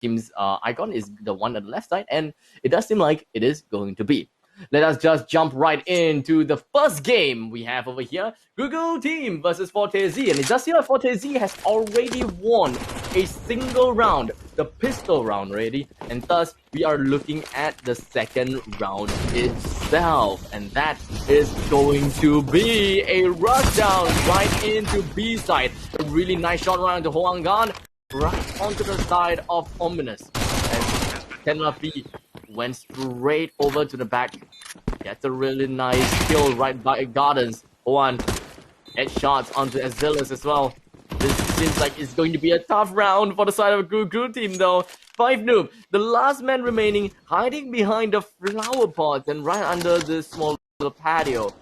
team's icon is the one at the left side, and it does seem like it is going to be. Let us just jump right into the first game we have over here. Google Team versus fortez, and it does seem like fortez has already won a single round, the pistol round already, and thus we are looking at the second round itself, and that is going to be a rush down right into B side. A really nice shot around to Hoang right onto the side of Ominous, and Tenla B went straight over to the back. Gets a really nice kill right by Gardens. One headshots onto Azilis as well. This seems like it's going to be a tough round for the side of Google Team though. 5 noob, the last man remaining, hiding behind the flower pots and right under this small little patio.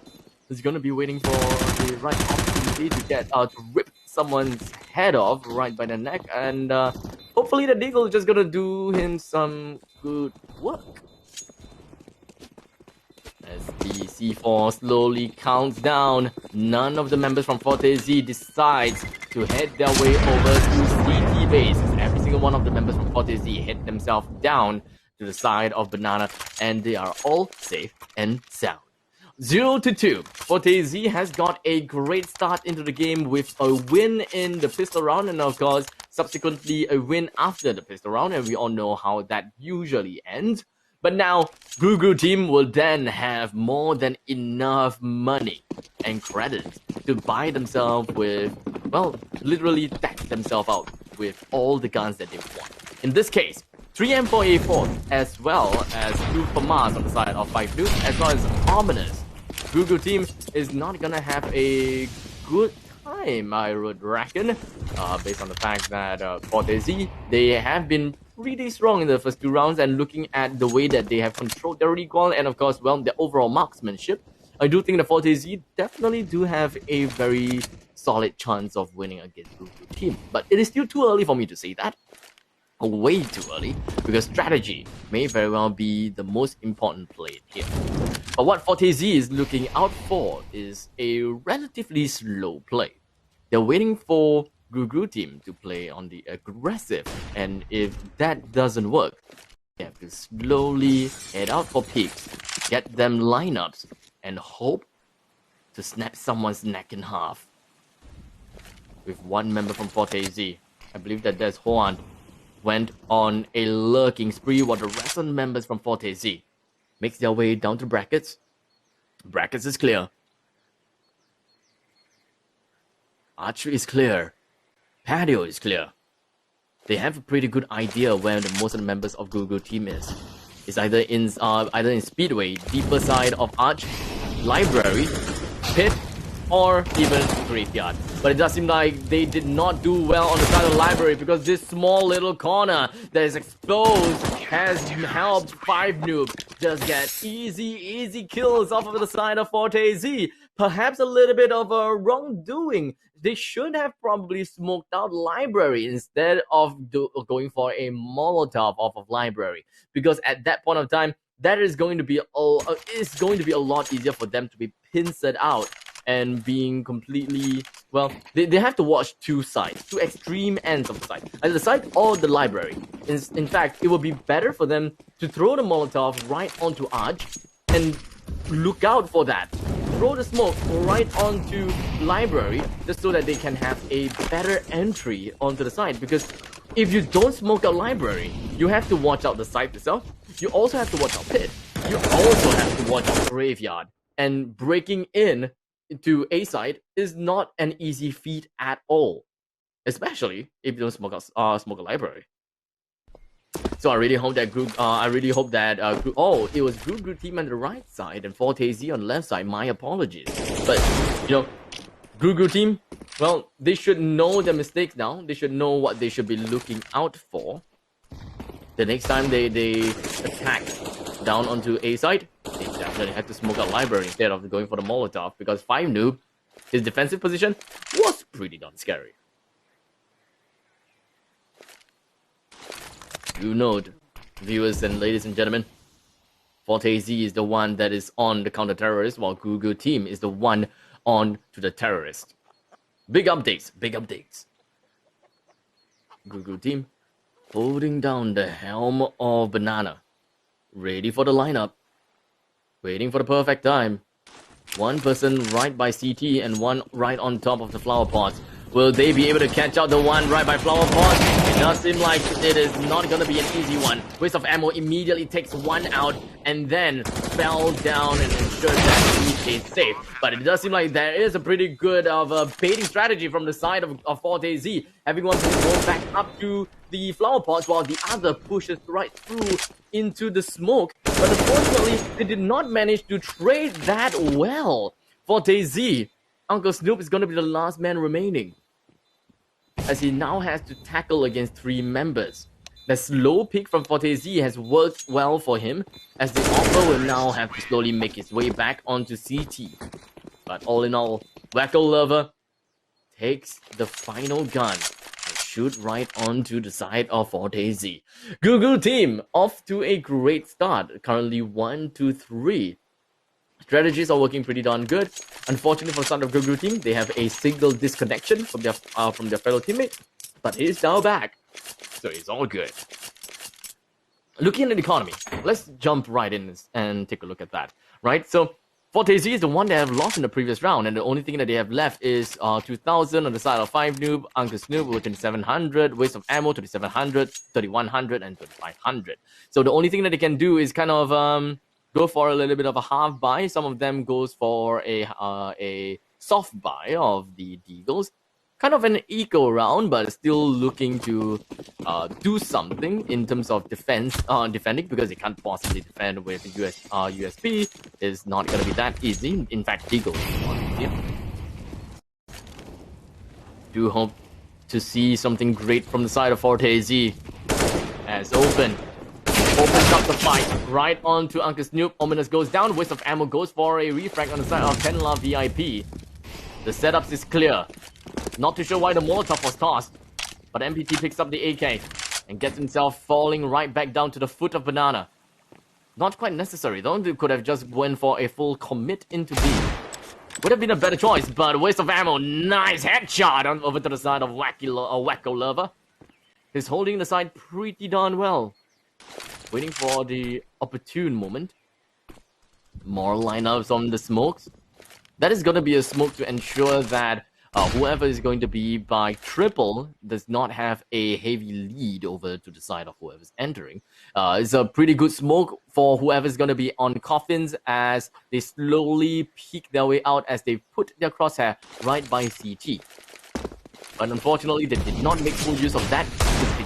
He's going to be waiting for the right opportunity to get to rip someone's head off right by the neck, and hopefully the Deagle is just going to do him some good work. As the C4 slowly counts down, none of the members from fortez decides to head their way over to CT base. Every single one of the members from fortez head themselves down to the side of Banana, and they are all safe and sound. 0-2. fortez has got a great start into the game with a win in the pistol round, and of course, subsequently a win after the pistol round, and we all know how that usually ends. But now, Google Team will then have more than enough money and credit to buy themselves with, well, literally deck themselves out with all the guns that they want. In this case, 3 M4A4 as well as 2 FAMAS on the side of 5 Noob, as well as Ominous. Google Team is not gonna have a good time, I would reckon, based on the fact that fortez, they have been pretty strong in the first 2 rounds, and looking at the way that they have controlled their recoil and of course, well, their overall marksmanship, I do think the fortez definitely do have a very solid chance of winning against Google Team. But it is still too early for me to say that. Way too early, because strategy may very well be the most important play here. But what fortez is looking out for is a relatively slow play. They're waiting for Google Team to play on the aggressive, and if that doesn't work, they have to slowly head out for picks, get them lineups, and hope to snap someone's neck in half. With one member from fortez, I believe that there's Hoan, went on a lurking spree while the rest of the members from fortez makes their way down to brackets. Brackets is clear. Archery is clear. Patio is clear. They have a pretty good idea where the most of the members of Google Team is. It's either in Speedway, deeper side of Arch, Library, Pit, or even Graveyard. But it does seem like they did not do well on the side of the Library, because this small little corner that is exposed has helped 5 Noob just get easy kills off of the side of fortez. Perhaps a little bit of a wrongdoing. They should have probably smoked out Library instead of going for a Molotov off of Library, because at that point of time, that is going to be a lot easier for them to be pincered out and being completely, well, they have to watch 2 sides, 2 extreme ends of the side, either the side or the Library. In fact, it would be better for them to throw the Molotov right onto Arch and look out for that. Throw the smoke right onto Library just so that they can have a better entry onto the side, because if you don't smoke out Library, you have to watch out the site itself. You also have to watch out Pit. You also have to watch out Graveyard. And breaking in to A side is not an easy feat at all, especially if you don't smoke a Library. So I really hope that it was Google Team on the right side and fortez on the left side. My apologies, but Google Team, well, they should know their mistakes now. They should know what they should be looking out for. The next time they attack down onto A side, they definitely have to smoke out Library instead of going for the Molotov, because 5 Noob, his defensive position was pretty darn scary. You know, viewers and ladies and gentlemen, fortez is the one that is on the counter-terrorist, while Google Team is the one on to the terrorist. Big updates. Google Team holding down the helm of Banana. Ready for the lineup. Waiting for the perfect time. One person right by CT and one right on top of the flower pots. Will they be able to catch out the one right by flower pots? It does seem like it is not going to be an easy one. Waste of ammo immediately takes one out and then fell down and ensures that he stays safe. But it does seem like there is a pretty good of a baiting strategy from the side of fortez. Having one person go back up to the flower pots while the other pushes right through into the smoke. But unfortunately, they did not manage to trade that well. fortez, Uncle Snoop is going to be the last man remaining, as he now has to tackle against 3 members. The slow pick from fortez has worked well for him, as the offer will now have to slowly make his way back onto CT. But all in all, Wacko Lover takes the final gun and shoot right onto the side of fortez. Google team off to a great start, currently 1-3. Strategies are working pretty darn good. Unfortunately for the side of Google team, they have a single disconnection from their fellow teammate, but he's now back, so it's all good. Looking at the economy, let's jump right in and take a look at that. Right, so fortez is the one that have lost in the previous round, and the only thing that they have left is 2,000 on the side of 5 noob, Uncle Snoop with 2,700, waste of ammo 2,700, 3,100, and 2,500. So the only thing that they can do is kind of go for a little bit of a half buy. Some of them goes for a soft buy of the deagles. Kind of an eco round, but still looking to do something in terms of defending, because they can't possibly defend with USP. Is not going to be that easy. In fact, deagle is not easier. Do hope to see something great from the side of fortez, as Open opens up the fight right onto Uncle Snoop. Ominous goes down. Waste of ammo goes for a refrag on the side of Tenla VIP. The setups is clear. Not too sure why the Molotov was tossed, but MPT picks up the AK and gets himself falling right back down to the foot of Banana. Not quite necessary though. They could have just went for a full commit into B. Would have been a better choice, but waste of ammo. Nice headshot over to the side of Wacko Lover. He's holding the side pretty darn well. Waiting for the opportune moment. More lineups on the smokes. That is going to be a smoke to ensure that whoever is going to be by triple does not have a heavy lead over to the side of whoever's entering. It's a pretty good smoke for whoever's going to be on coffins, as they slowly peek their way out as they put their crosshair right by CT. But unfortunately, they did not make full use of that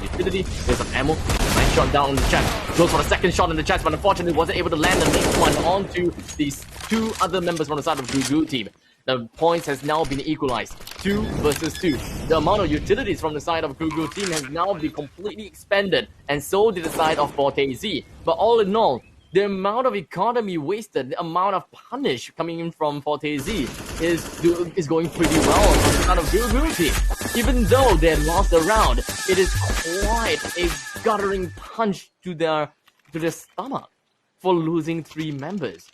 utility. There's some ammo. Nice shot down on the chest. Goes for the second shot in the chest, but unfortunately wasn't able to land the next one onto these 2 other members from the side of the Gugu team. The points has now been equalized. 2 versus 2. The amount of utilities from the side of Gugu team has now been completely expanded, and so did the side of fortez. But all in all, the amount of economy wasted, the amount of punish coming in from fortez is going pretty well on the side of Gugu team. Even though they had lost the round, it is quite a guttering punch to their stomach for losing 3 members.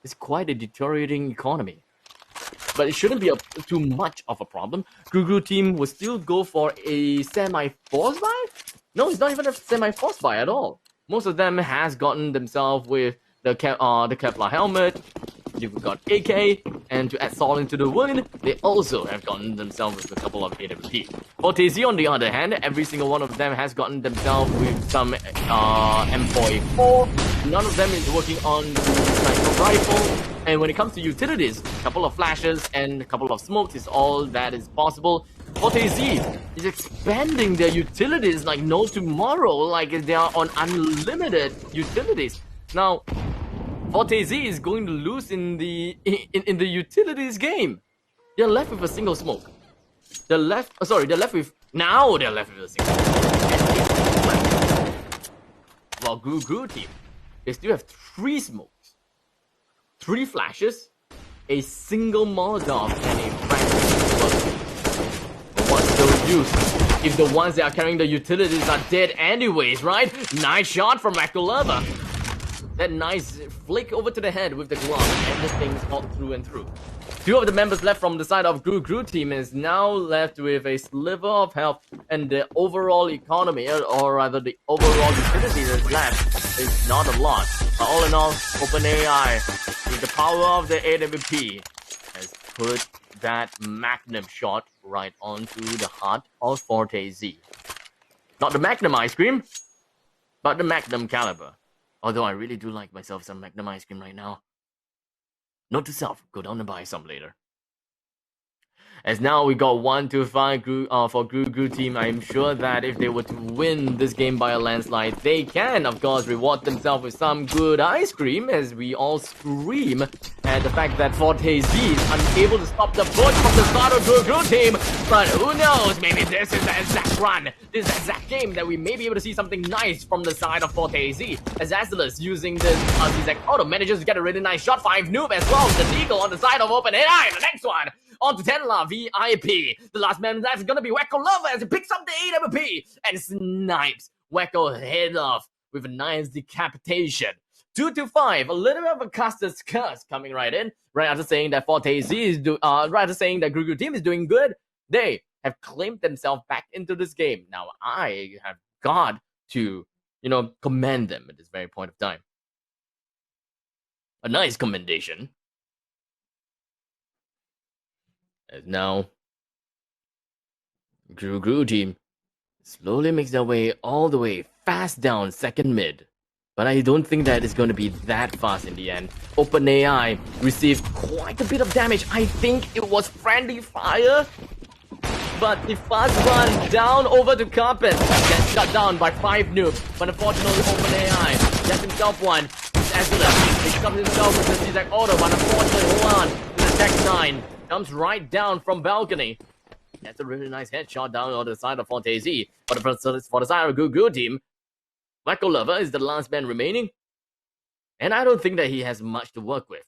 It's quite a deteriorating economy. But it shouldn't be too much of a problem. Gugu team will still go for a semi-force buy? No, it's not even a semi-force buy at all. Most of them has gotten themselves with the Kevlar helmet. You've got AK, and to add salt into the wound, they also have gotten themselves with a couple of AWP. fortez, on the other hand, every single one of them has gotten themselves with some M4A4. None of them is working on the sniper rifle. And when it comes to utilities, a couple of flashes and a couple of smokes is all that is possible. fortez is expanding their utilities like no tomorrow, like they are on unlimited utilities. Now, fortez is going to lose in the utilities game. They're left with a single smoke. They're left with a single smoke. While Gugu team, they still have 3 smokes, 3 flashes, a single Molotov, and a fragment. But what's the use if the ones that are carrying the utilities are dead anyways, right? Nice shot from Wacko Lover. That nice flick over to the head with the glove, and the things all through and through. Two of the members left from the side of Gru team is now left with a sliver of health, and the overall economy, or rather the overall utility that's left, is not a lot. But all in all, OpenAI, with the power of the AWP, has put that magnum shot right onto the heart of fortez. Not the Magnum ice cream, but the Magnum caliber. Although I really do like myself some Magnum ice cream right now. Note to self, go down and buy some later. As now we got 1-5 for Gru team. I'm sure that if they were to win this game by a landslide, they can, of course, reward themselves with some good ice cream as we all scream at the fact that fortez is unable to stop the push from the start of Gru team. But who knows, maybe this is the exact run, this exact game that we may be able to see something nice from the side of fortez. As Azulus using this exact auto manages to get a really nice shot. 5 noob as well, the Deagle on the side of OpenAI. The next one. On to Tenla, VIP. The last man left is going to be Wacko Lover as he picks up the AWP and snipes Wacko head off with a nice decapitation. 2-5, a little bit of a Custer's curse coming right in. Right after saying that fortez is right after saying that Gru team is doing good, they have claimed themselves back into this game. Now I have got to, commend them at this very point of time. A nice commendation. As now, Gru team slowly makes their way all the way fast down second mid. But I don't think that it's going to be that fast in the end. OpenAI received quite a bit of damage. I think it was friendly fire. But the fast run down over to Carpet gets shut down by 5 noobs. But unfortunately, OpenAI gets himself one. Azulus picks up himself with the Zizak auto. But unfortunately, hold on. The Tech 9 comes right down from balcony. That's a really nice headshot down on the side of fortez. But for the side of Gru team, Wacko Lover is the last man remaining. And I don't think that he has much to work with.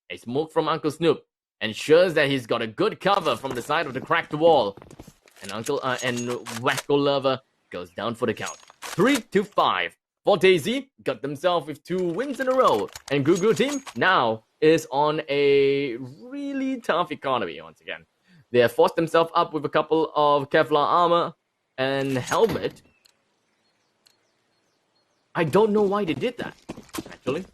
A smoke from Uncle Snoop ensures that he's got a good cover from the side of the cracked wall. And Wacko Lover goes down for the count. 3-5. fortez got themselves with 2 wins in a row. And Gru team now is on a really tough economy once again. They have forced themselves up with a couple of Kevlar armor and helmet. I don't know why they did that, actually.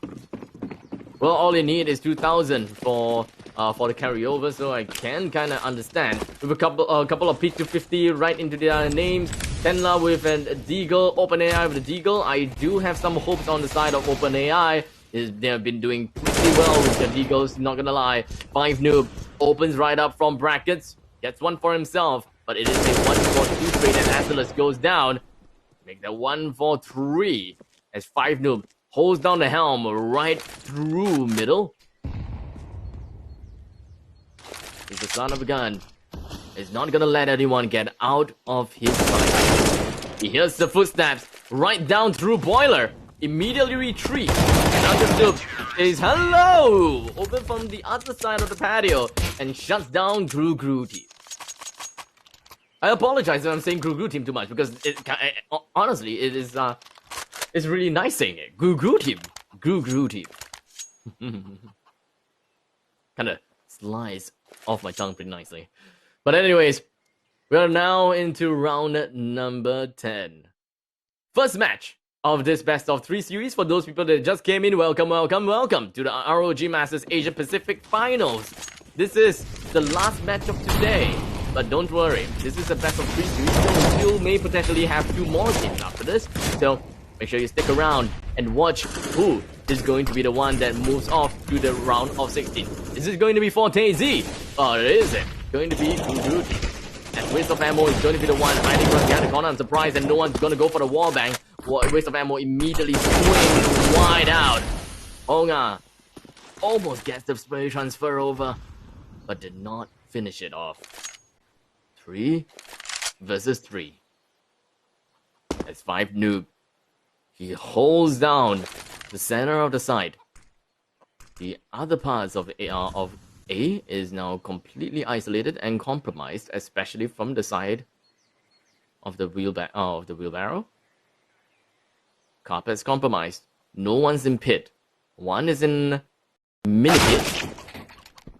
Well, all you need is 2,000 for the carryover, so I can kind of understand. With a couple of P250 right into their names. Tenla with a Deagle, OpenAI with a Deagle. I do have some hopes on the side of OpenAI. They have been doing pretty well with their Deagles, not gonna lie. 5 noob opens right up from brackets, gets one for himself, but it is a 1-4-2 trade and Azulus goes down. Make that 1-4-3 as 5 noob holds down the helm right through middle. He's the son of a gun. Is not gonna let anyone get out of his sight. He hears the footsteps right down through boiler. Immediately retreat. And Uncle Snoop is hello open from the other side of the patio and shuts down Gru team. I apologize if I'm saying Gru team too much because honestly it is it's really nice saying it. Gru team. Gru team. Kind of slides off my tongue pretty nicely. But anyways, we are now into round number 10. First match of this best of 3 series. For those people that just came in, welcome to the ROG Masters Asia Pacific Finals. This is the last match of today, but don't worry, this is a best of 3 series, so we still may potentially have 2 more games after this. So make sure you stick around and watch who is going to be the one that moves off to the round of 16. Is it going to be fortez, or is it going to be Gru? And Waste of Ammo is going to be the one hiding behind the corner. I'm surprised that no one's going to go for the wall bang. Waste of Ammo immediately swings wide out. Honga almost gets the spray transfer over, but did not finish it off. 3 versus 3. That's 5 noob. He holds down the center of the site. The other parts of A is now completely isolated and compromised, especially from the side of the wheelbarrow. Carpet's compromised. No one's in pit. One is in minute.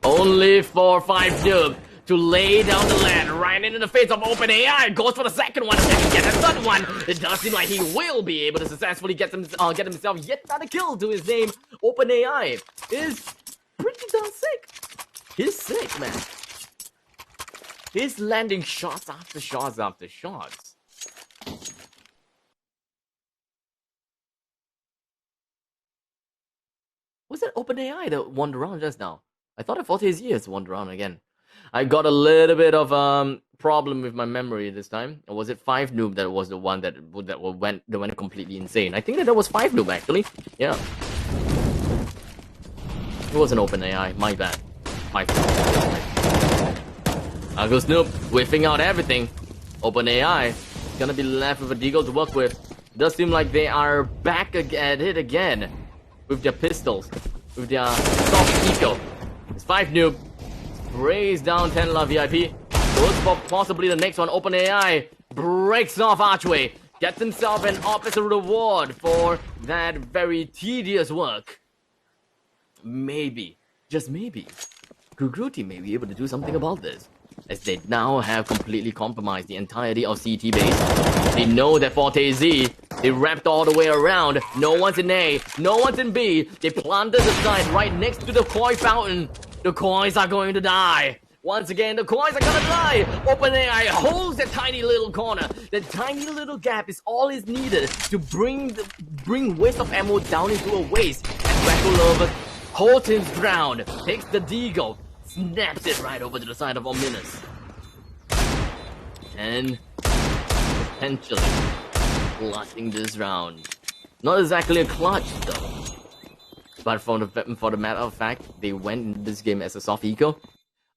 Only for 5 noob to lay down the land right into the face of OpenAI. Goes for the second one, and get the third one. It does seem like he will be able to successfully get himself yet another kill to his name. OpenAI is pretty darn sick. He's sick, man. He's landing shots after shots after shots. Was that OpenAI that won the round just now? I thought fortez has won the round again. I got a little bit of problem with my memory this time. Or was it 5 noob that was the one that went completely insane? I think that was 5 noob actually. Yeah. It wasn't OpenAI. My bad. My fault. Uncle Snoop whiffing out everything. OpenAI is gonna be left with a deagle to work with. Does seem like they are back at it again with their pistols, with their soft eco. It's 5 noob. Sprays down 10 La VIP. Goes for possibly the next one. OpenAI breaks off Archway. Gets himself an officer reward for that very tedious work. Maybe, just maybe, Gugruti may be able to do something about this, as they now have completely compromised the entirety of CT base. They know that fortez, they wrapped all the way around. No one's in A, no one's in B. They planted the site right next to the koi fountain. The kois are going to die. Once again, the kois are gonna die. OpenAI holds that tiny little corner. That tiny little gap is all is needed to bring waste of ammo down into a waste. And Wacko holds his ground, takes the deagle, snaps it right over to the side of Ominous. And potentially clutching this round. Not exactly a clutch though. But for the matter of fact, they went in this game as a soft eco.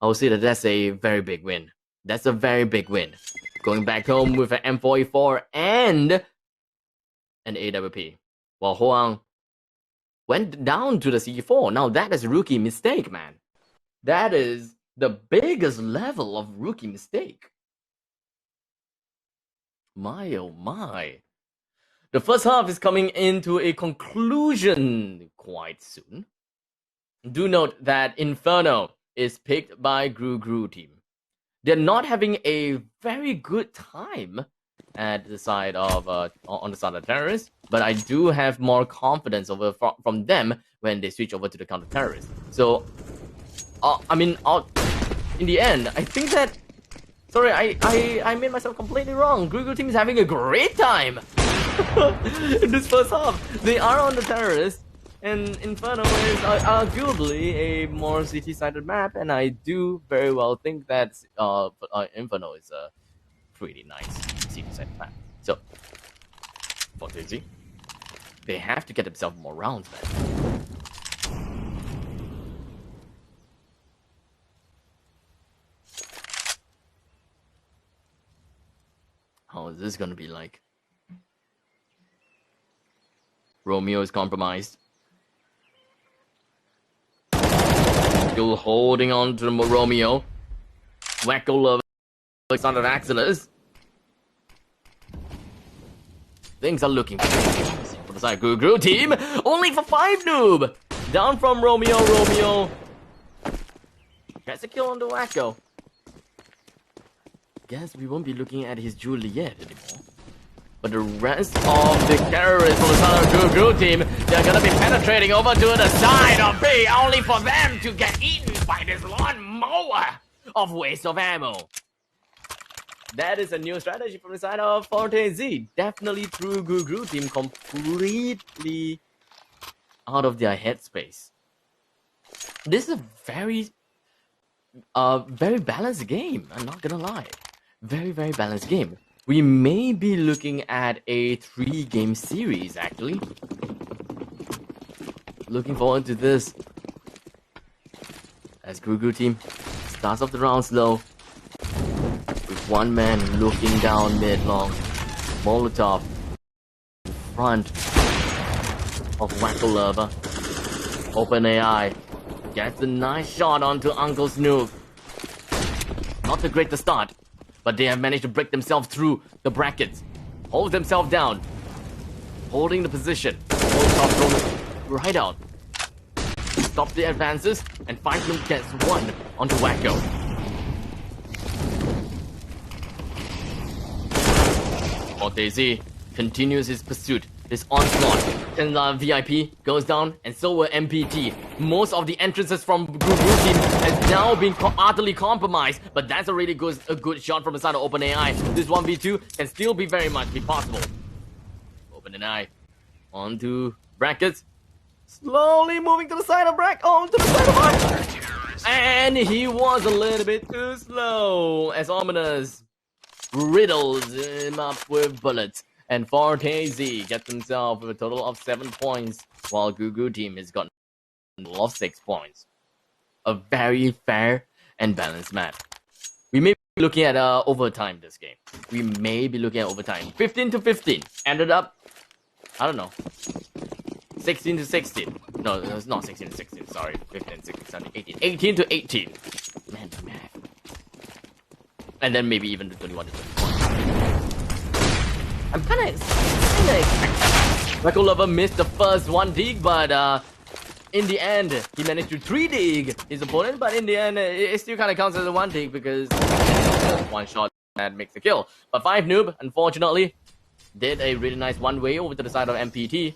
I will say that that's a very big win. That's a very big win. Going back home with an M44 and an AWP. While Hoang went down to the C4. Now that is a rookie mistake, man. That is the biggest level of rookie mistake. My oh my. The first half is coming into a conclusion quite soon. Do note that Inferno is picked by Gru team. They're not having a very good time at the side of on the side of terrorists, but I do have more confidence from them when they switch over to the counter terrorists. So, I mean, in the end, I think that. Sorry, I made myself completely wrong. Gru team is having a great time in this first half. They are on the terrorists, and Inferno is arguably a more city-sided map, and I do very well think that Inferno is a pretty nice city-sided map. So, fortez, they have to get themselves more rounds, man. How is this gonna be like? Romeo is compromised. Still holding on to Romeo. Wacko Love son of Axilus. Things are looking for the side Gru team. Only for 5 noob. Down from Romeo. Gets a kill on the Wacko. Guess we won't be looking at his Juliet anymore. But the rest of the terrorists on the side of Gru team, they're gonna be penetrating over to the side of B, only for them to get eaten by this lawnmower of waste of ammo. That is a new strategy from the side of fortez. Definitely threw Gru team completely out of their headspace. This is a very balanced game. I'm not gonna lie. Very balanced game. We may be looking at a 3-game series, actually. Looking forward to this. As Gru team starts off the round slow, with one man looking down mid-long. Molotov in front of Wacko Lover. OpenAI gets a nice shot onto Uncle Snoop. Not the greatest start, but they have managed to break themselves through the brackets. Hold themselves down. Holding the position. Molotov thrown right out. stop the advances, and 5noob gets one onto Wacko. fortez continues his pursuit, his onslaught. And VIP goes down, and so will MPT. Most of the entrances from Guru team has now been utterly compromised, but that's a really good shot from the side of OpenAI. This 1v2 can still be very much be possible. OpenAI onto brackets, slowly moving to the side of to the side of Arch. And he was a little bit too slow as Ominous riddles him up with bullets. And fortez gets himself with a total of 7 points, while Gugu team has gotten a total of 6 points. A very fair and balanced match. We may be looking at overtime this game. We may be looking at overtime. 15-15. Ended up, I don't know, 16-16. No, it's not 16-16. Sorry, 15, 16, 17, 18. 18-18. Man, math. And then maybe even to 21-21. I'm kinda expecting Record Lover missed the first 1 dig, but in the end, he managed to 3 dig his opponent, but in the end, it still kinda counts as a 1 dig because 1 shot that makes the kill. But 5noob, unfortunately, did a really nice one-way over to the side of MPT.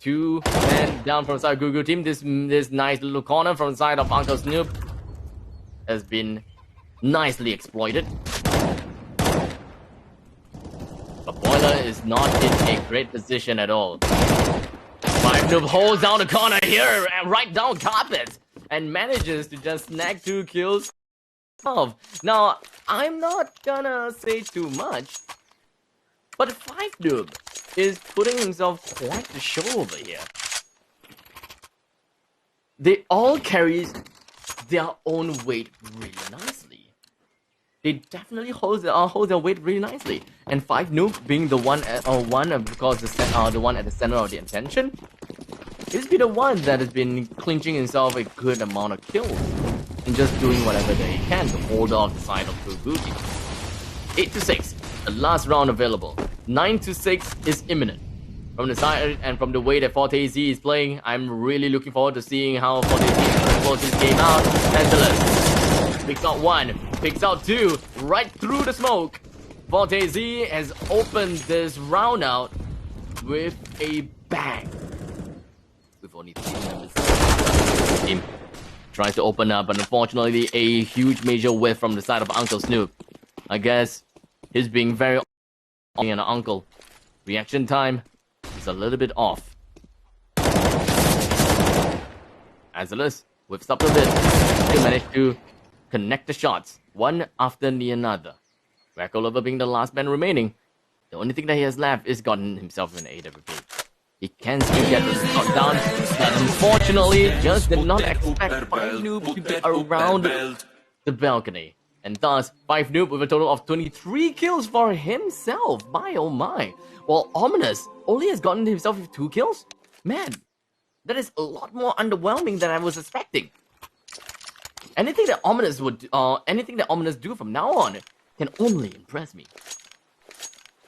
2 men down from the side of Gugu team. This nice little corner from the side of Uncle Snoop has been nicely exploited. But Boiler is not in a great position at all. 5noob holds down the corner here and right down carpet and manages to just snag 2 kills. Now, I'm not gonna say too much, but 5noob is putting himself quite the show over here. They all carry their own weight really nicely. They definitely hold their weight really nicely. And 5noob being the one because the one at the center of the attention, he's been the one that has been clinching himself a good amount of kills and just doing whatever they can to hold off the side of Gugu team. 8-6, the last round available. 9-6 is imminent. From the side and from the way that fortez is playing, I'm really looking forward to seeing how fortez close this game out. Tantalus picks out 1, picks out 2, right through the smoke. fortez has opened this round out with a bang. With only 3 members. Team tries to open up, but unfortunately a huge major whiff from the side of Uncle Snoop. I guess he's being very an uncle. Reaction time is a little bit off. Azalus whips up a bit. They managed to connect the shots, one after the another. Rakolova being the last man remaining. The only thing that he has left is gotten himself an AWP. He can still get the shot down, but unfortunately just did not expect 5noob to be around the balcony. And thus, 5noob with a total of 23 kills for himself. My oh my. While Ominous only has gotten himself with 2 kills? Man, that is a lot more underwhelming than I was expecting. Anything that Ominous do from now on can only impress me.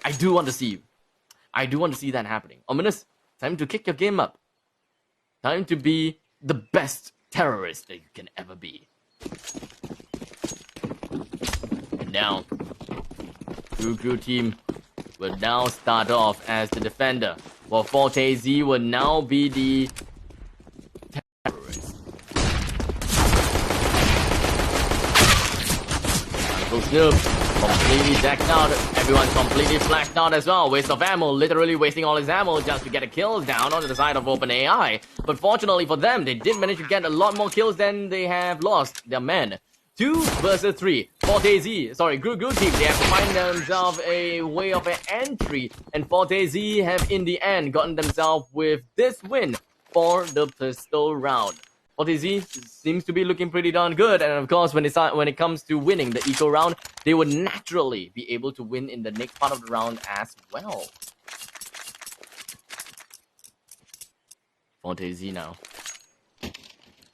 I do want to see that happening. Ominous, time to kick your game up. Time to be the best terrorist that you can ever be. And now, Gugu team will now start off as the defender, while fortez will now be the terrorist. Uncle Snoop completely decked out. Everyone's completely flashed out as well. Waste of ammo, literally wasting all his ammo just to get a kill down on the side of OpenAI. But fortunately for them, they did manage to get a lot more kills than they have lost their men. 2 versus 3. Gugu team, they have to find themselves a way of an entry. And fortez have in the end gotten themselves with this win for the pistol round. fortez seems to be looking pretty darn good, and of course when it comes to winning the eco round, they would naturally be able to win in the next part of the round as well. fortez now.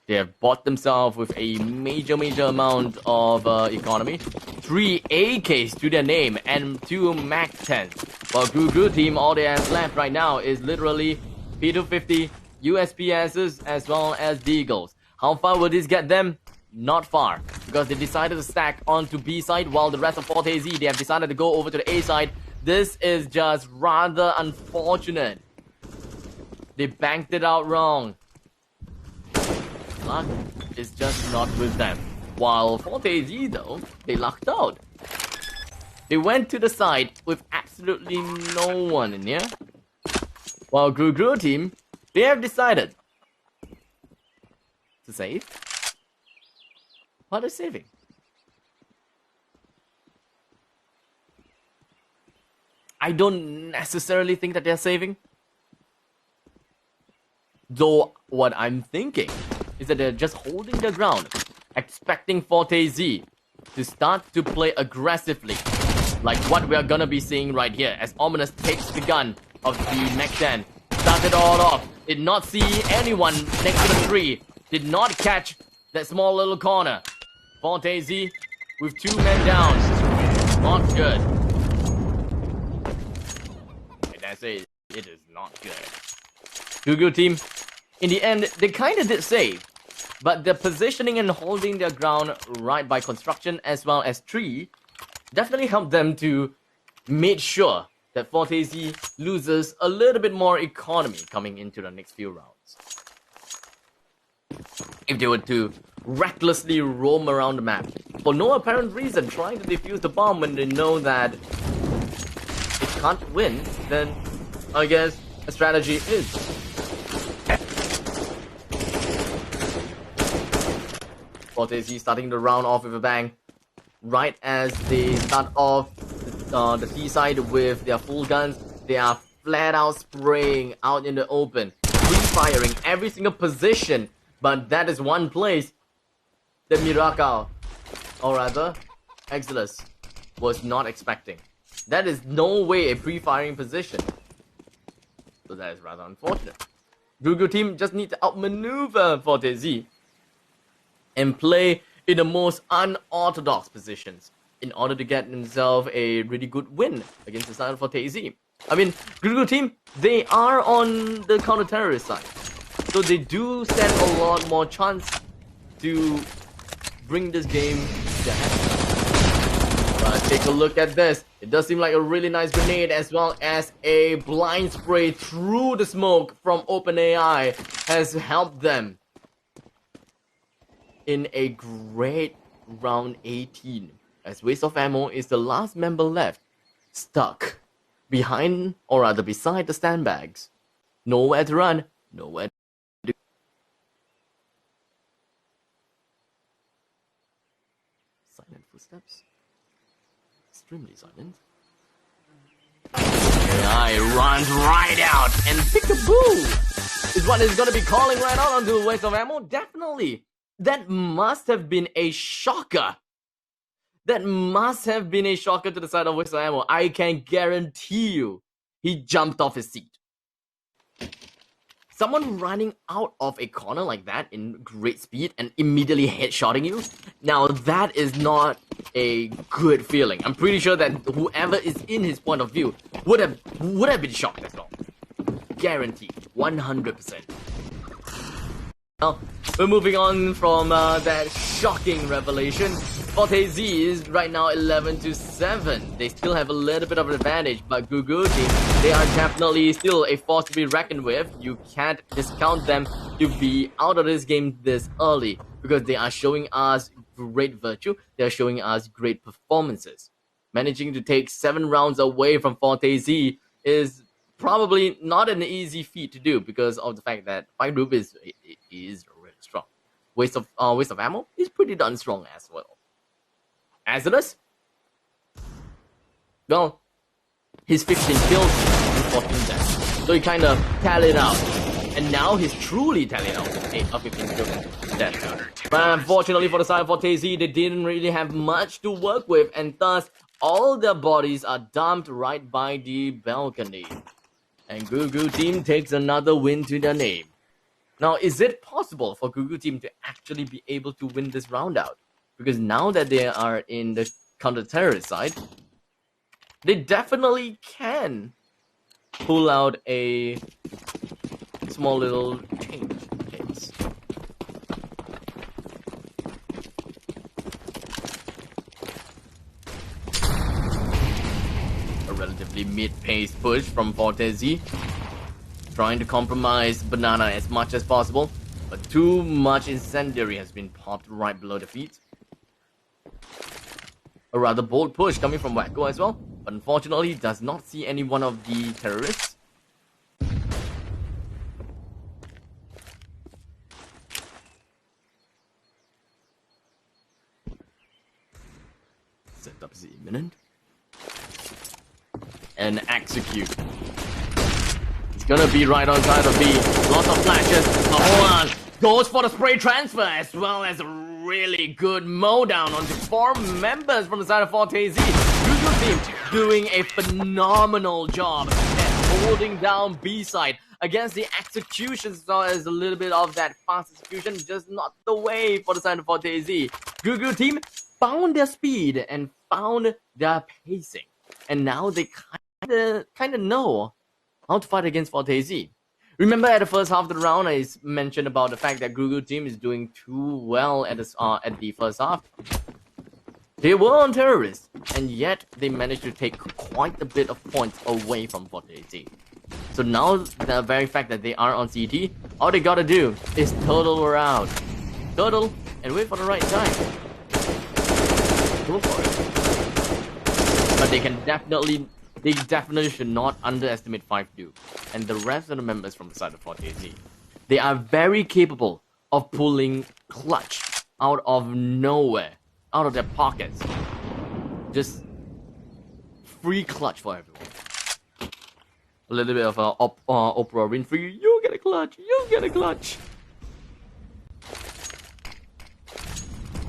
They have bought themselves with a major amount of economy. 3 AKs to their name and 2 Mac 10s. While Gugu team, all they have left right now is literally P250 USPSs as well as Deagles. How far will this get them? Not far, because they decided to stack onto B side while the rest of fortez, they have decided to go over to the A side. This is just rather unfortunate. They banked it out wrong. Luck is just not with them. While fortez, though, they lucked out. They went to the side with absolutely no one in here. While Gru team, they have decided to save. What are they saving? I don't necessarily think that they're saving. Though what I'm thinking is that they're just holding their ground, expecting fortez to start to play aggressively, like what we are gonna be seeing right here as Ominous takes the gun of the next end. Started all off. Did not see anyone next to the tree. Did not catch that small little corner. fortez with 2 men down. Not good. And I say it is not good. Gru team, in the end, they kind of did save. But the positioning and holding their ground right by construction as well as tree definitely helped them to make sure that fortez loses a little bit more economy coming into the next few rounds. If they were to recklessly roam around the map for no apparent reason, trying to defuse the bomb when they know that it can't win, then I guess a strategy is. fortez starting the round off with a bang. Right as they start off the T side with their full guns, they are flat out spraying out in the open, pre-firing every single position. But that is one place that Mirakal, or rather, Exilus, was not expecting. That is no way a pre-firing position. So that is rather unfortunate. Gru team just need to outmaneuver fortez and play in the most unorthodox positions in order to get themselves a really good win against the side of fortez. I mean, Gru team, they are on the counter-terrorist side, so they do stand a lot more chance to bring this game to their hand. But take a look at this. It does seem like a really nice grenade as well as a blind spray through the smoke from OpenAI has helped them in a great round 18, as Waste of Ammo is the last member left, stuck behind, or rather beside the sandbags. Nowhere to run, nowhere to do. Silent footsteps. Extremely silent. AI runs right out, and peekaboo is what is going to be calling right out onto Waste of Ammo. Definitely. That must have been a shocker. That must have been a shocker to the side of Waste of Ammo. I can guarantee you he jumped off his seat. Someone running out of a corner like that in great speed and immediately headshotting you. Now that is not a good feeling. I'm pretty sure that whoever is in his point of view would have been shocked as well. Guaranteed, 100%. Now, we're moving on from that shocking revelation. fortez is right now 11-7. They still have a little bit of an advantage, but Gru team, they are definitely still a force to be reckoned with. You can't discount them to be out of this game this early, because they are showing us great virtue. They are showing us great performances. Managing to take 7 rounds away from fortez is probably not an easy feat to do because of the fact that Fight Group is really strong. Waste of Ammo is pretty darn strong as well. Exilus, well, he's 15 kills and 14 deaths, so he kind of tallied out, and now he's truly tallied out 15 kills and deaths. But unfortunately for the side of fortez, they didn't really have much to work with, and thus all their bodies are dumped right by the balcony. And Gru team takes another win to their name. Now, is it possible for Gru team to actually be able to win this round out? Because now that they are in the counter-terrorist side, they definitely can pull out a small little change case. A relatively mid-paced push from fortez, trying to compromise Banana as much as possible, but too much incendiary has been popped right below the feet. A rather bold push coming from Wacko as well, but unfortunately does not see any one of the terrorists. Setup is imminent. And execute. It's gonna be right on side of B. Lots of flashes, but hold on. Goes for the spray transfer as well as a really good mow down onto 4 members from the side of fortez. Google team doing a phenomenal job at holding down B side against the execution. So as a little bit of that fast execution, just not the way for the side of fortez. Google team found their speed and found their pacing, and now they kind of know how to fight against fortez. Remember at the first half of the round, I mentioned about the fact that Google team is doing too well at the first half. They were on terrorists, and yet they managed to take quite a bit of points away from fortez. So now the very fact that they are on CT, all they gotta do is total around, total, and wait for the right time. Go for it. But they definitely should not underestimate 5Do and the rest of the members from the side of fortez. They are very capable of pulling clutch out of nowhere, out of their pockets. Just free clutch for everyone. A little bit of Oprah Winfrey. You get a clutch. You get a clutch.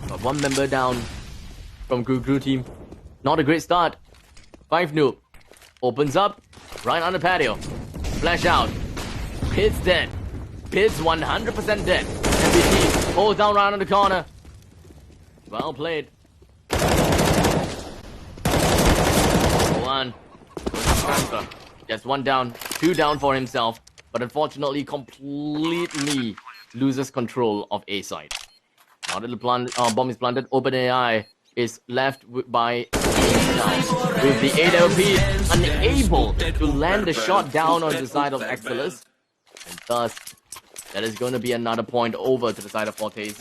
But 1 member down from Guru team. Not a great start. 5 noob. Opens up, right on the patio. Flash out. Pit's dead. Pit's 100% dead. MVP holds down right on the corner. Well played. 1. Transfer. Just 1 down, 2 down for himself, but unfortunately completely loses control of A side. Now that the bomb is planted, OpenAI is left by with the 8LP unable to land the shot down on the side of Exilus, and thus that is going to be another point over to the side of fortez.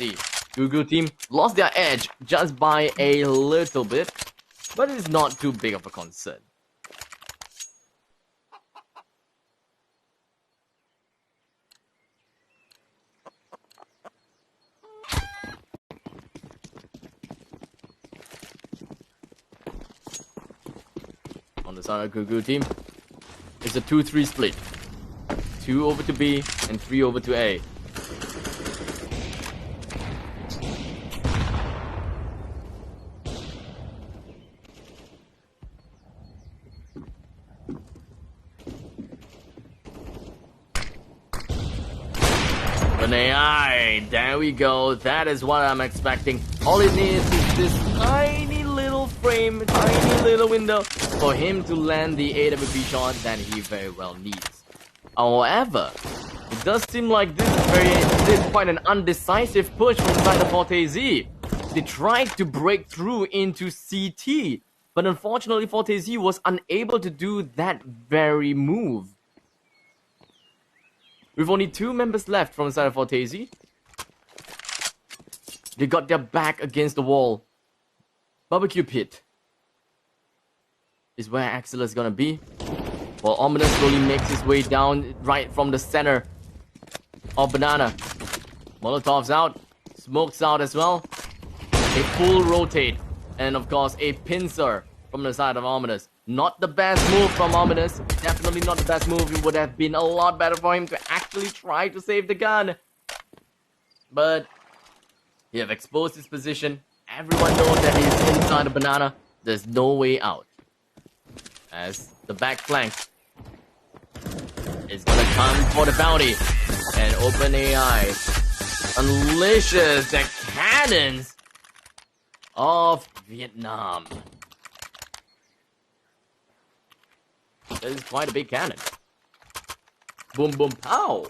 Google team lost their edge just by a little bit, but it's not too big of a concern. On the side of Google team, it's a 2-3 split. 2 over to B and 3 over to A. AI, there we go. That is what I'm expecting. All it needs is this tiny little frame, tiny little window for him to land the AWP shot that he very well needs. However, it does seem like this is quite an undecisive push from the side of fortez. They tried to break through into CT, but unfortunately fortez was unable to do that very move. With only 2 members left from the side of fortez, they got their back against the wall. Barbecue pit is where Axel is gonna be, while Ominous slowly makes his way down right from the center of Banana. Molotov's out, Smoke's out as well. A full rotate, and of course a pincer from the side of Ominous. Not the best move from Ominous. Definitely not the best move. It would have been a lot better for him to actually try to save the gun. But he have exposed his position. Everyone knows that he's inside the Banana. There's no way out. As the back flank is gonna come for the bounty. And OpenAI unleashes the cannons of Vietnam. That is quite a big cannon. Boom, boom, pow.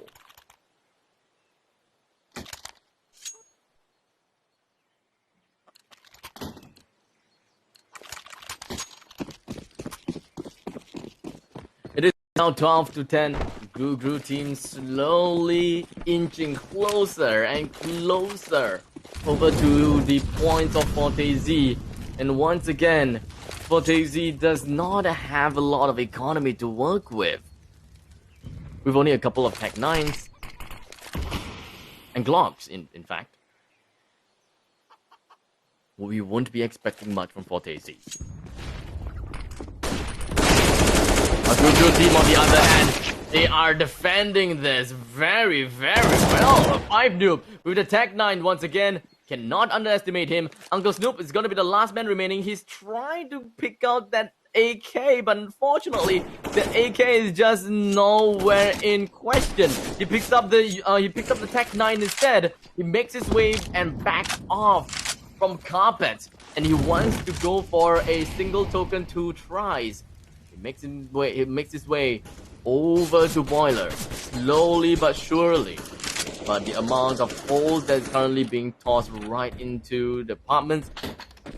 now 12-10. Gru team slowly inching closer and closer over to the points of fortez. And once again, fortez does not have a lot of economy to work with. We've only a couple of Tech 9s and Glocks, in fact. We won't be expecting much from fortez. A Gru team, on the other hand, they are defending this very, very well. A 5 noob with a Tech 9 once again. Cannot underestimate him. Uncle Snoop is going to be the last man remaining. He's trying to pick out that AK, but unfortunately, the AK is just nowhere in question. He picks up the Tech 9 instead. He makes his way and backs off from carpet, and he wants to go for a single token 2 tries. He makes his way over to Boiler, slowly but surely. But the amount of holes that's currently being tossed right into the apartments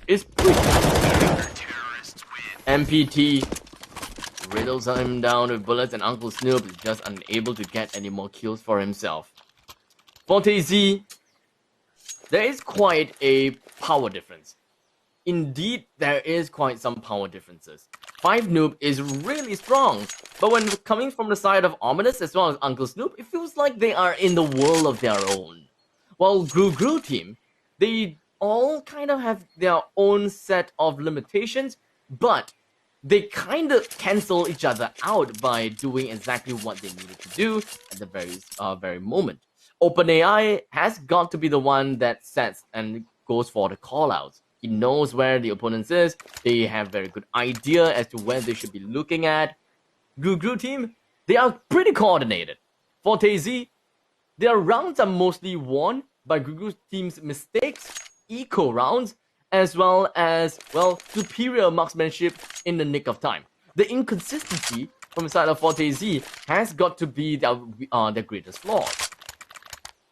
is pretty high. MPT riddles him down with bullets, and Uncle Snoop is just unable to get any more kills for himself. fortez, there is quite a power difference. Indeed, there is quite some power differences. 5 noob is really strong, but when coming from the side of Ominous as well as Uncle Snoop, it feels like they are in the world of their own. While Gru team, they all kind of have their own set of limitations, but they kind of cancel each other out by doing exactly what they needed to do at the very moment. OpenAI has got to be the one that sets and goes for the callouts. He knows where the opponents is. They have very good idea as to where they should be looking at. Gru team, they are pretty coordinated. fortez, their rounds are mostly won by Gru team's mistakes, eco rounds, as well as, well, superior marksmanship in the nick of time. The inconsistency from the side of fortez has got to be their greatest flaw.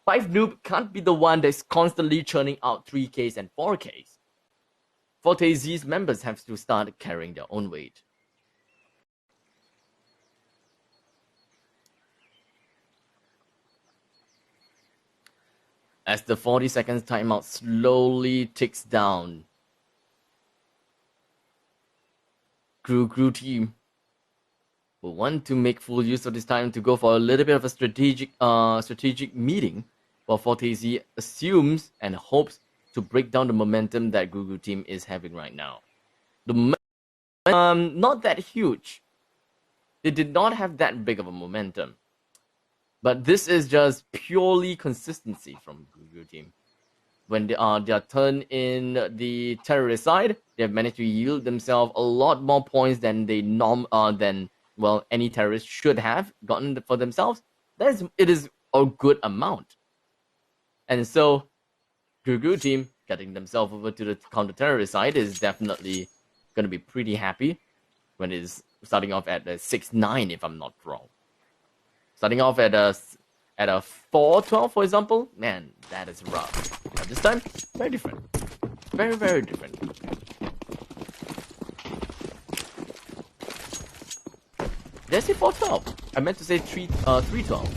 5 noob can't be the one that's constantly churning out 3Ks and 4Ks. fortez's members have to start carrying their own weight. As the 40 seconds timeout slowly ticks down, Gru team will want to make full use of this time to go for a little bit of a strategic meeting, while fortez assumes and hopes to break down the momentum that Gru team is having right now. The not that huge. They did not have that big of a momentum. But this is just purely consistency from Gru team. When they are turn in the terrorist side, they have managed to yield themselves a lot more points than any terrorist should have gotten for themselves. It is a good amount. And so Gru team getting themselves over to the counter-terrorist side is definitely going to be pretty happy when it is starting off at a 6-9, if I'm not wrong. Starting off at a 4-12, for example, man, that is rough. But this time, very different. Very, very different. Did I say 4-12? I meant to say 3-12.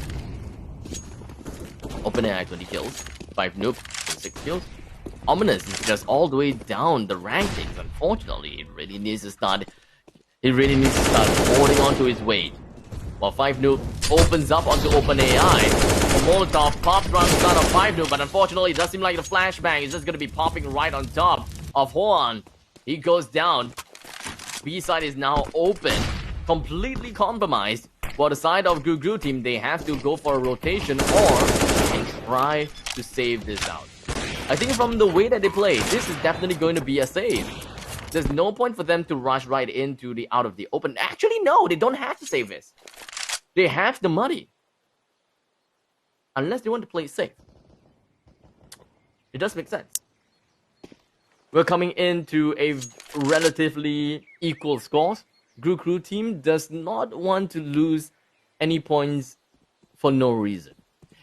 OpenAI 20 kills, 5 noob, 6 kills. Ominous is just all the way down the rankings. Unfortunately, it really needs to start holding on to his weight. While 5 noob opens up onto OpenAI, Molotov pops around the start of 5 noob, but unfortunately, it does seem like the flashbang is just going to be popping right on top of Hoan. He goes down. B side is now open, completely compromised. While the side of Gru team, they have to go for a rotation and try to save this out. I think from the way that they play, this is definitely going to be a save. There's no point for them to rush right into the out of the open. Actually, no, they don't have to save this. They have the money. Unless they want to play it safe. It does make sense. We're coming into a relatively equal scores. Gru team does not want to lose any points for no reason.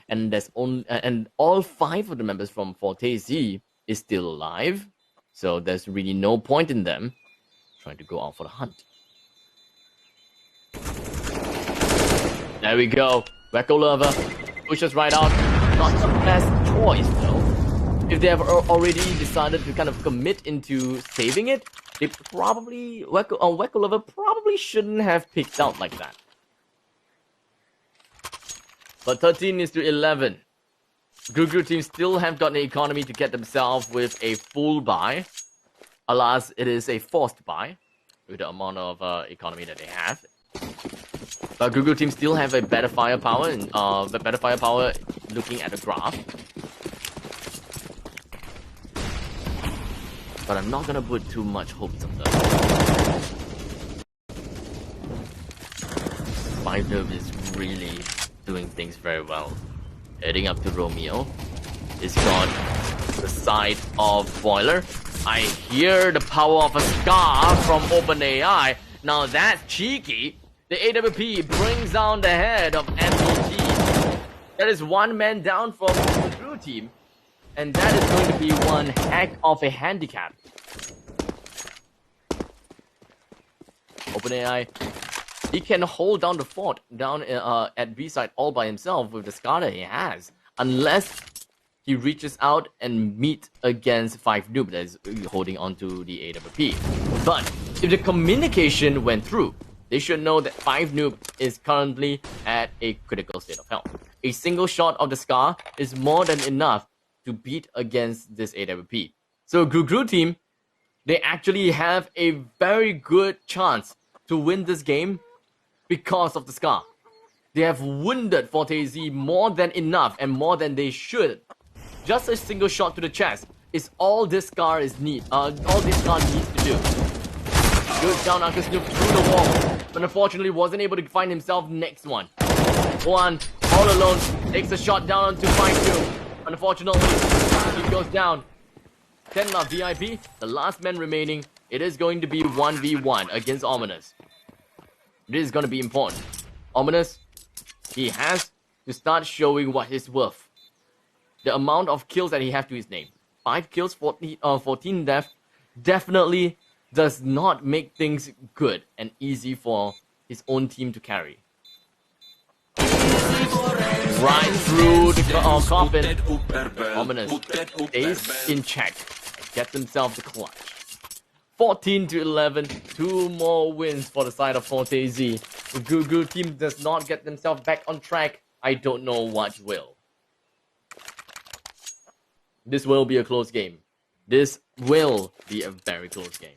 And all 5 of the members from fortez is still alive. So there's really no point in them trying to go out for the hunt. There we go. Wacko Lover pushes right out. Not the best choice though. If they have already decided to kind of commit into saving it, they probably Wacko Lover probably shouldn't have picked out like that. But 13-11. Guru team still have got an economy to get themselves with a full buy. Alas, it is a forced buy with the amount of economy that they have. But Guru team still have a better firepower and better firepower looking at the graph. But I'm not gonna put too much hopes on them. 5-Noob is really doing things very well. Heading up to Romeo. He's got the side of Boiler. I hear the power of a Scar from OpenAI. Now that's cheeky. The AWP brings down the head of MPT. That is one man down from the blue team. And that is going to be one heck of a handicap. OpenAI, he can hold down the fort down at B side all by himself with the Scar that he has. Unless he reaches out and meet against 5-Noob that is holding onto the AWP. But if the communication went through, they should know that 5-Noob is currently at a critical state of health. A single shot of the Scar is more than enough to beat against this AWP. So Guru team, they actually have a very good chance to win this game because of the Scar. They have wounded fortez more than enough and more than they should. Just a single shot to the chest is all this Scar needs to do. Goes down Uncle Snoop through the wall, but unfortunately wasn't able to find himself next one. One, all alone, takes a shot down onto 5-2. Unfortunately, he goes down. 10 love VIP, the last man remaining. It is going to be 1v1 against Ominous. This is going to be important. Ominous, he has to start showing what he's worth. The amount of kills that he has to his name. 5 kills, 14 death, definitely does not make things good and easy for his own team to carry. Right through the coffin. Ominous stays in check. Gets himself the clutch. 14-11. 2 more wins for the side of fortez. If the Guru team does not get themselves back on track, I don't know what will. This will be a close game. This will be a very close game.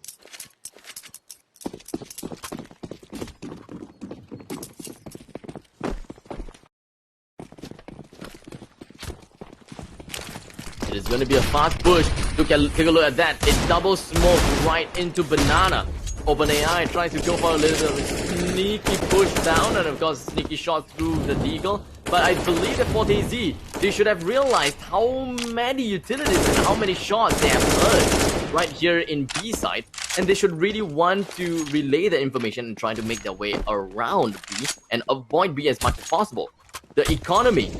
It is going to be a fast push. Take a look at that. It double smoke right into Banana. OpenAI tries to go for a little bit of a sneaky push down, and of course sneaky shot through the deagle. But I believe that fortez, they should have realized how many utilities and how many shots they have heard right here in B side, and they should really want to relay the information and try to make their way around B and avoid B as much as possible. The economy,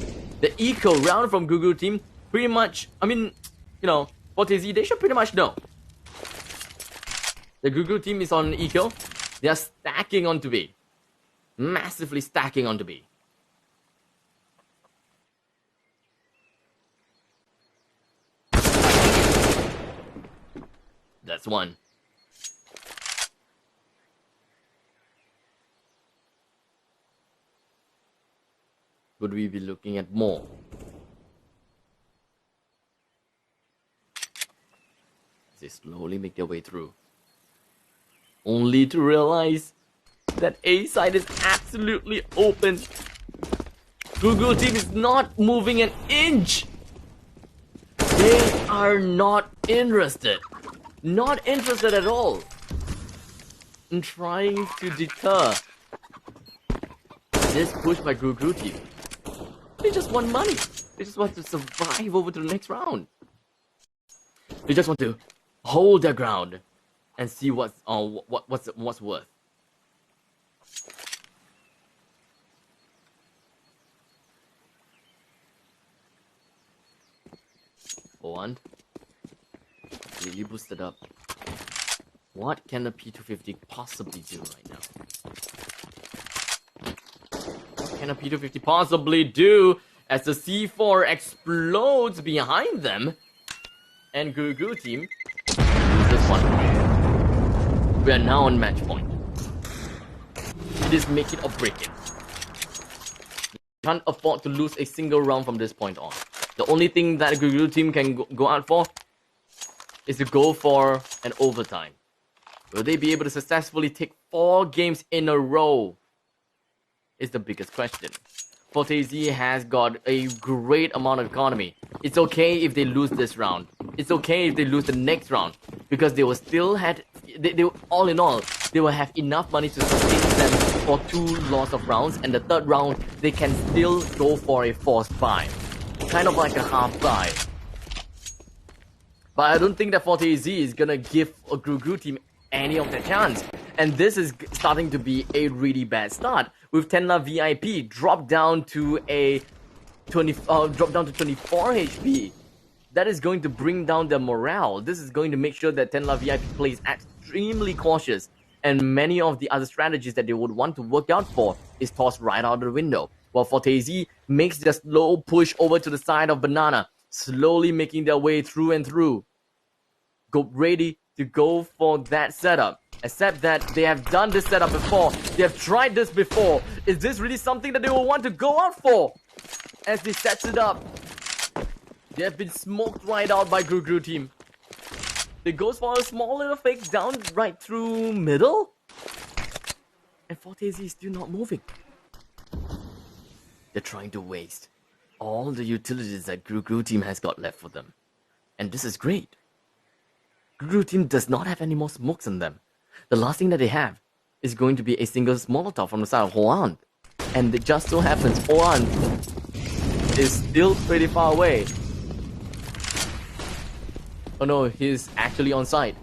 the eco round from Guru team, pretty much, I mean, you know, fortez, they should pretty much know. The Guru team is on eco. They are stacking onto B. Massively stacking onto B. That's one. Would we be looking at more? They slowly make their way through. Only to realize that A side is absolutely open. Google team is not moving an inch. They are not interested. Not interested at all in trying to deter this push by Guru team. They just want money. They just want to survive over to the next round. They just want to hold their ground and see what's worth. One. Really boosted up. What can the P250 possibly do right now? What can can a P250 possibly do as the C4 explodes behind them? And Guru team lose this one. We are now on match point. It is make it or break it. You can't afford to lose a single round from this point on. The only thing that Guru team can go out for is to go for an overtime. Will they be able to successfully take 4 games in a row? Is the biggest question. Fortez has got a great amount of economy. It's okay if they lose this round. It's okay if they lose the next round, because they will still have, all in all, they will have enough money to sustain them for 2 loss of rounds, and the third round they can still go for a forced buy, kind of like a half buy. But I don't think that Fortez is gonna give a Guru team any of the chance. And this is starting to be a really bad start, with Tenla VIP drop down to 24 HP. That is going to bring down their morale. This is going to make sure that Tenla VIP plays extremely cautious, and many of the other strategies that they would want to work out for is tossed right out the window. While Fortez makes their slow push over to the side of Banana, slowly making their way through and through. Go ready to go for that setup. Except that they have done this setup before. They have tried this before. Is this really something that they will want to go out for? As they set it up, they have been smoked right out by Guru team. They goes for a small little fake down right through middle. And Fortez is still not moving. They're trying to waste all the utilities that Guru team has got left for them. And this is great. Guru team does not have any more smokes on them. The last thing that they have is going to be a single Molotov from the side of Hoan. And it just so happens Hoan is still pretty far away. Oh no, he's actually on site.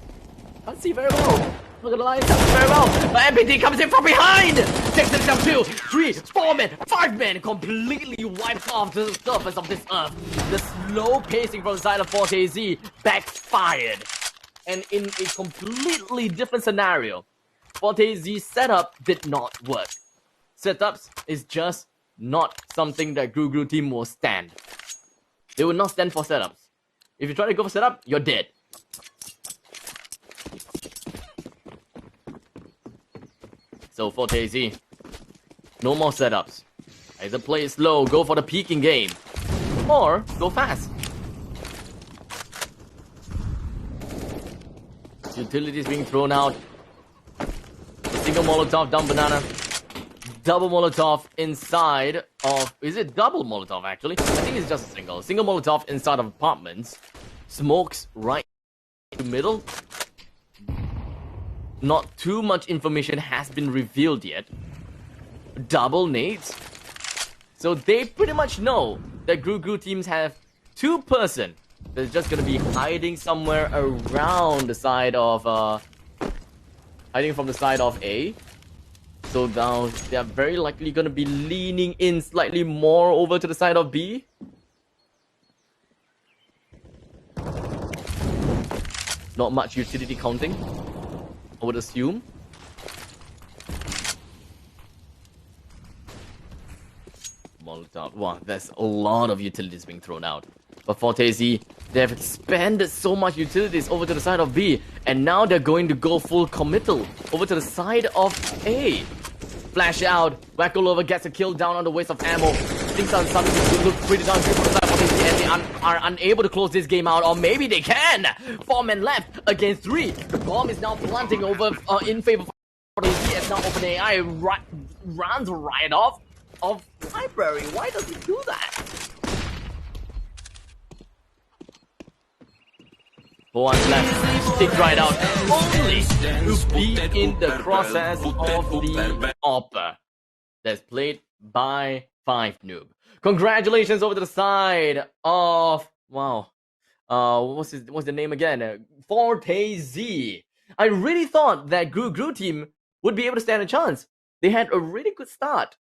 Can't see very well. Look at the line, can't see very well. But MPT comes in from behind! 6 and down 2, 3, 4 men, 5 men completely wiped off the surface of this earth. The slow pacing from the side of Fortez backfired. And in a completely different scenario, Fortez's setup did not work. Setups is just not something that Guru team will stand. They will not stand for setups. If you try to go for setup, you're dead. So Fortez, no more setups. Either play it slow, go for the peeking game, or go fast. Utilities being thrown out. Single Molotov down Banana. Double Molotov inside of... Is it double Molotov actually? I think it's just a single. Single Molotov inside of apartments. Smokes right in the middle. Not too much information has been revealed yet. Double nades. So they pretty much know that Guru teams have 2-person. They're just gonna be hiding somewhere around the side of hiding from the side of A. So now they're very likely gonna be leaning in slightly more over to the side of B. Not much utility counting, I would assume. Molotov. Wow, there's a lot of utilities being thrown out. But Fortez, they have expanded so much utilities over to the side of B, and now they're going to go full committal over to the side of A. Flash out, Wackolova gets a kill down on the waste of ammo. Things are starting to look pretty darn good for the side of Fortez, and they are unable to close this game out, or maybe they can. 4 men left against 3. The bomb is now planting over in favor of Fortez, and now OpenAI runs right off of library. Why does he do that? For one left, stick right out, only to be in the process of the Opera that's played by 5 Noob. Congratulations over to the side of, wow, what's the name again? Fortez. I really thought that Guru team would be able to stand a chance. They had a really good start.